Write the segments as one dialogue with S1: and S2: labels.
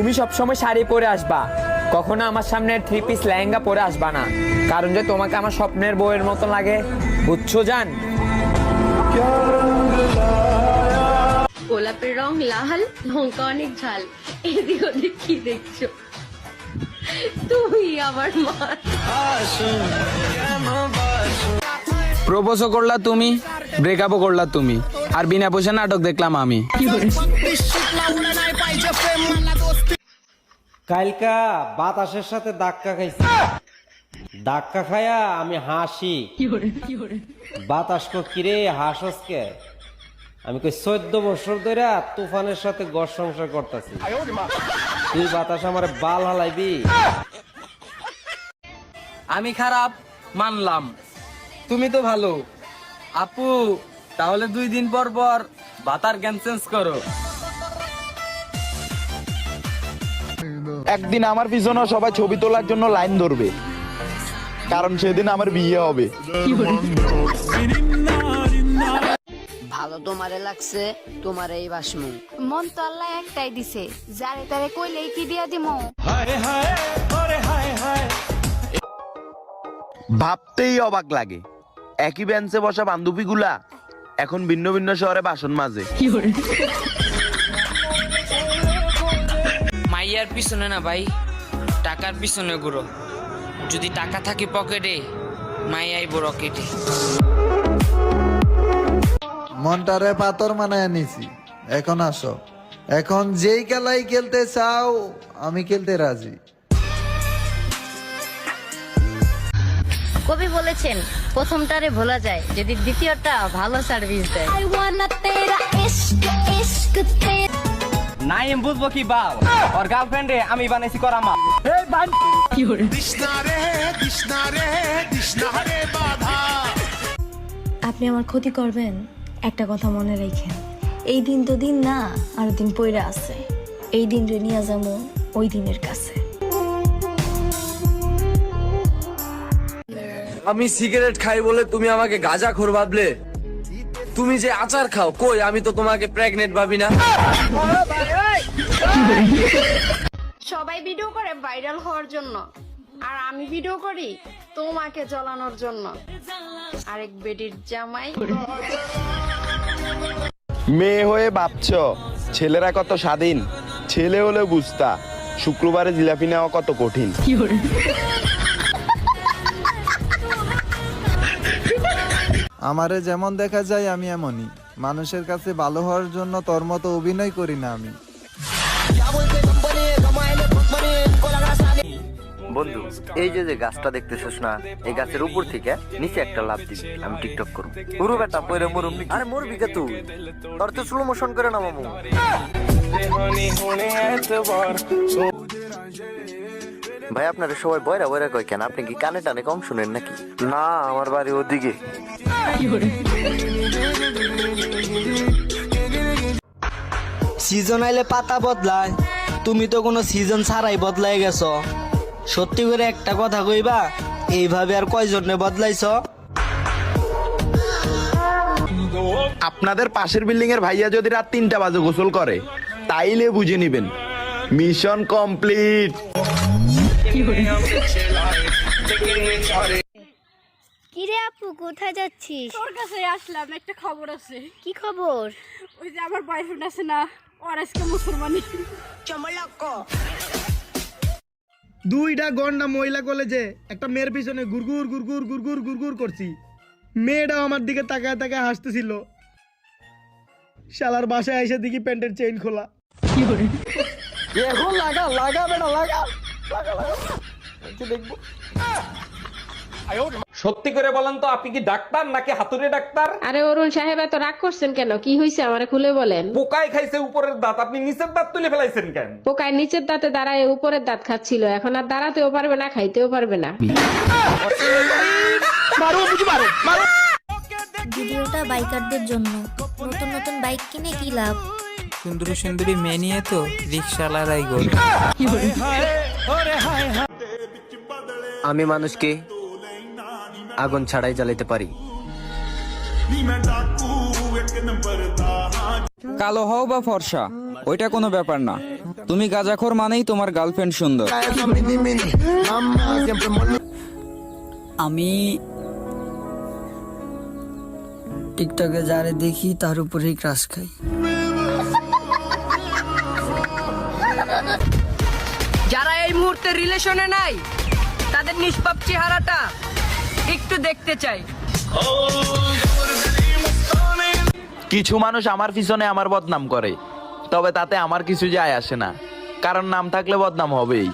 S1: তুমি সবসময় শাড়ি পরে আসবা, কখনো আমার সামনে 3 পিস লেহেঙ্গা পরে আসবা না, কারণ যে তোমাকে আমার স্বপ্নের বউয়ের মতো লাগে, বুঝছো জান?
S2: গোলাপের রং লাল, লঙ্কা অনেক ঝাল, এদিক ওদিক কি দেখছো? তুমি আমার মা।
S3: প্রপোজও করলা তুমি, ব্রেকআপও করলা তুমি, আর বিনা পয়সা নাটক দেখলাম আমি।
S4: কালকা বাতাসের সাথে ধাক্কা খাইছি, ধাক্কা খায়া আমি হাসি। বাতাস কো কিরে হাসস কে? আমি কই 14 বছর ধরে তুফানের সাথে ঘর সংসার করতেছি, তুই বাতাস আমার বাল হালাইবি?
S3: আমি খারাপ মানলাম, তুমি তো ভালো। আপু তাহলে 2 দিন পর পর বাতার জ্ঞান চেঞ্জ করো।
S5: একদিন আমার পিছনে সবাই ছবি তোলার জন্য লাইন ধরবে, কারণ সেদিন আমার বিয়ে হবে।
S6: ভালো তোমারে লাগছে, তোমারে এই বাসমু।
S7: মন তো আল্লাহ একটাই দিছে, যারে তারে কইলেই কি দিয়া দিমু।
S5: ভাবতেই অবাক লাগে, একই বেঞ্চে বসা বান্ধবীগুলা এখন ভিন্ন ভিন্ন শহরে বাসন মাজে।
S8: মাইয়ার পিছনে না ভাই, টাকার পিছনে ঘুরো। যদি টাকা থাকে পকেটে, মাই আইব রকেটে।
S9: মনটারে পাথর মানায় নিছি, এখন আসো। এখন যেই খেলাই খেলতে চাও আমি খেলতে রাজি।
S2: কবি বলেছেন, প্রথমটারে ভোলা যায় যদি দ্বিতীয়টা ভালো সার্ভিস দেয়।
S1: নাইম বুঝবো কি বাল, ওর গার্লফ্রেন্ডে আমি বানাইছি করামা।
S7: আপনি আমার ক্ষতি করবেন, একটা কথা মনে রাখেন, এই দিন তো দিন না, আরো দিন পইরা আছে। এই দিন রে নিয়ে যাবো ওই দিনের কাছে।
S3: আমি সিগারেট খাই বলে তুমি আমাকে গাঁজাখোর ভাবলে? তুমি যে আচার খাও, কই আমি তো তোমাকে প্রেগনেন্ট ভাবি না।
S2: সবাই ভিডিও করে ভাইরাল হওয়ার জন্য, আর আমি ভিডিও করি তোমাকে জ্বলানোর জন্য। আরেক বেডির জামাই।
S5: মেয়ে হয়ে ভাবছো ছেলেরা কত স্বাধীন, ছেলে হলে বুঝতা শুক্রবারে জিলাপি নেওয়া কত কঠিন।
S9: আমারে যেমন দেখা যায় আমি এমনই, মানুষের কাছে ভালো হওয়ার জন্য তোর মতো অভিনয় করি না আমি।
S10: বন্ধু, এই যে যে গাছটা দেখতেছিস না, এই গাছের উপর থেকে নিচে একটা লাফ দিবি, আমি টিকটক করব। পুরো বেটা পয়রে মরুম। আরে মরবি কে তুই? তোর তো স্লো মোশন করে না মামু। ভাই আপনারা সবাই বয়রা বয়রা কয় কেন? আপনি কি কানে টানে কম শুনেন নাকি? না, আমার বাড়ি ওদিকে।
S3: সিজন আইলে পাতা বদলায়, তুমি তো কোনো সিজন ছাড়াই বদলাই গেছো। সত্যি করে একটা কথা কইবা, এইভাবে আর কয়জনে বদলাইছ?
S5: আপনাদের পাশের বিল্ডিং এর ভাইয়া যদি রাত 3টা বাজে গোসল করে, তাইলে বুঝে নিবেন মিশন কমপ্লিট।
S7: কিরে আপু, কোথায় যাচ্ছিস?
S2: তোর কাছে আসলাম, একটা খবর আছে।
S7: কি খবর?
S2: ওই যে আমার বয়ফ্রেন্ড আছে না, ওর আজকে মুসলমানি।
S11: 2টা গন্ডা মহিলা কলেজে একটা মেয়ের পিছনে গুরগুর গুরগুর গুরগুর গুরগুর করছি। মেয়েটাও আমার দিকে তাকায় তাকায় হাসতেছিল। শালার বাসায় এসে দেখি প্যান্টের চেইন খোলা। এখন লাগা লাগা বেটা লাগা লাগা লাগা, দেখবো।
S1: সত্যি করে বলেন তো, আপনি কি ডাক্তার নাকি হাতুড়ে ডাক্তার?
S2: আরে অরুণ সাহেব, এত রাগ করছেন কেন? কি হয়েছে আমারে খুলে বলেন।
S1: পোকায় খাইছে উপরের দাঁত, আপনি নিচের দাঁত তুলে ফেলাইছেন কেন?
S2: পোকায় নিচের দাঁতে দাঁড়ায় উপরের দাঁত খাচ্ছিল, এখন আর দাঁড়াতেও পারবে না, খাইতেও পারবে না।
S7: ভিডিওটা বাইকারদের জন্য। নতুন নতুন বাইক কিনে কি লাভ?
S8: সুন্দরী সুন্দরী মেয়ে নিয়ে তো রিক্সাওয়ালারাই গোল।
S10: আমি মানুষকে আগুন ছাড়াই জ্বালাতে পারি।
S3: কালো হও বা ফর্সা ওইটা কোনো ব্যাপার না, তুমি গাঁজাখোর মানেই তোমার গার্লফ্রেন্ড সুন্দর।
S6: আমি টিকটকে যারে দেখি তার উপরেই ক্রাশ খাই।
S8: যারা এই মুহূর্তে রিলেশনে নাই তাদের নিষ্পাপ চেহারাটা একটু দেখতে চাই।
S5: কিছু মানুষ আমার পিছনে আমার বদনাম করে, তবে তাতে আমার কিছু যায় আসে না, কারণ নাম থাকলে বদনাম হবেই।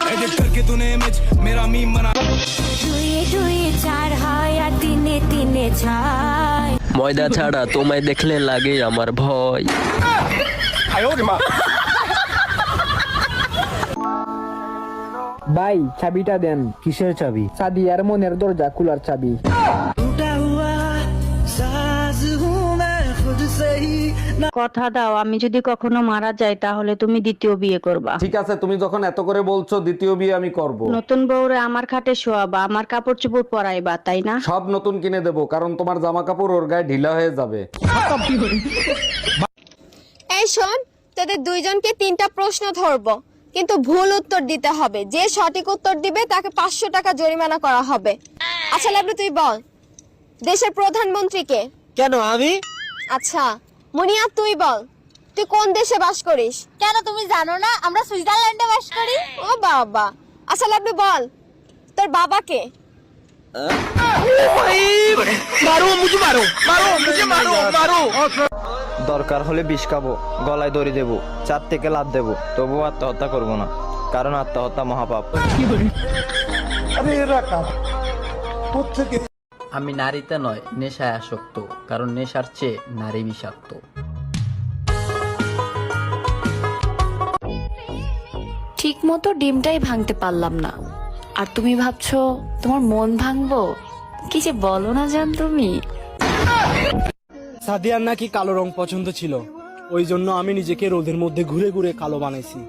S6: ময়দা ছাড়া তোমায় দেখলে লাগে আমার ভয়।
S1: ভাই চাবিটা দেন। কিসের চাবি? সাদিয়ার মনের দরজা খোলার চাবি।
S2: কথা দাও, আমি যদি কখনো মারা যাই তাহলে তুমি দ্বিতীয় বিয়ে করবা।
S4: ঠিক আছে, তুমি যখন এত করে বলছো দ্বিতীয় বিয়ে আমি করব।
S2: নতুন বউরে আমার খাটে শোয়াবা, আমার কাপড় চোপড় পরাইবা, তাই না?
S4: সব নতুন কিনে দেবো, কারণ তোমার জামা কাপড় ওর গায়ে ঢিলা হয়ে যাবে।
S2: এই শোন, তোদের দুইজনকে 3টা প্রশ্ন ধরবো, কিন্তু ভুল উত্তর দিতে হবে। যে সঠিক উত্তর দিবে তাকে 500 টাকা জরিমানা করা হবে। আচ্ছা লাবলু, তুই বল, দেশের প্রধানমন্ত্রী কে?
S11: কেন আমি?
S2: আচ্ছা মুনিয়া, তুই বল, তুই কোন দেশে বাস করিস? কেন তুমি জানো না আমরা সুইজারল্যান্ডে বাস করি? ও বাবা। আচ্ছা লাবলু বল, তোর বাবা কে?
S3: দরকার হলে বিষ খাবো, গলায় দড়ি দেবো, 4 থেকে লাফ দেবো, তবুও আত্মহত্যা করবো না, কারণ আত্মহত্যা মহাপাপ।
S6: আমি নারীতে নয় নেশায় আসক্ত, কারণ নেশার চেয়ে নারী বিষাক্ত।
S7: ঠিক মতো ডিমটাই ভাঙতে পারলাম না, আর তুমি ভাবছো তোমার মন ভাঙবো? কি যে বলো না জান তুমি।
S11: সাদিয়ার নাকি কালো রং পছন্দ ছিল, ওই জন্য আমি নিজেকে রোদের মধ্যে ঘুরে ঘুরে কালো বানাইছি।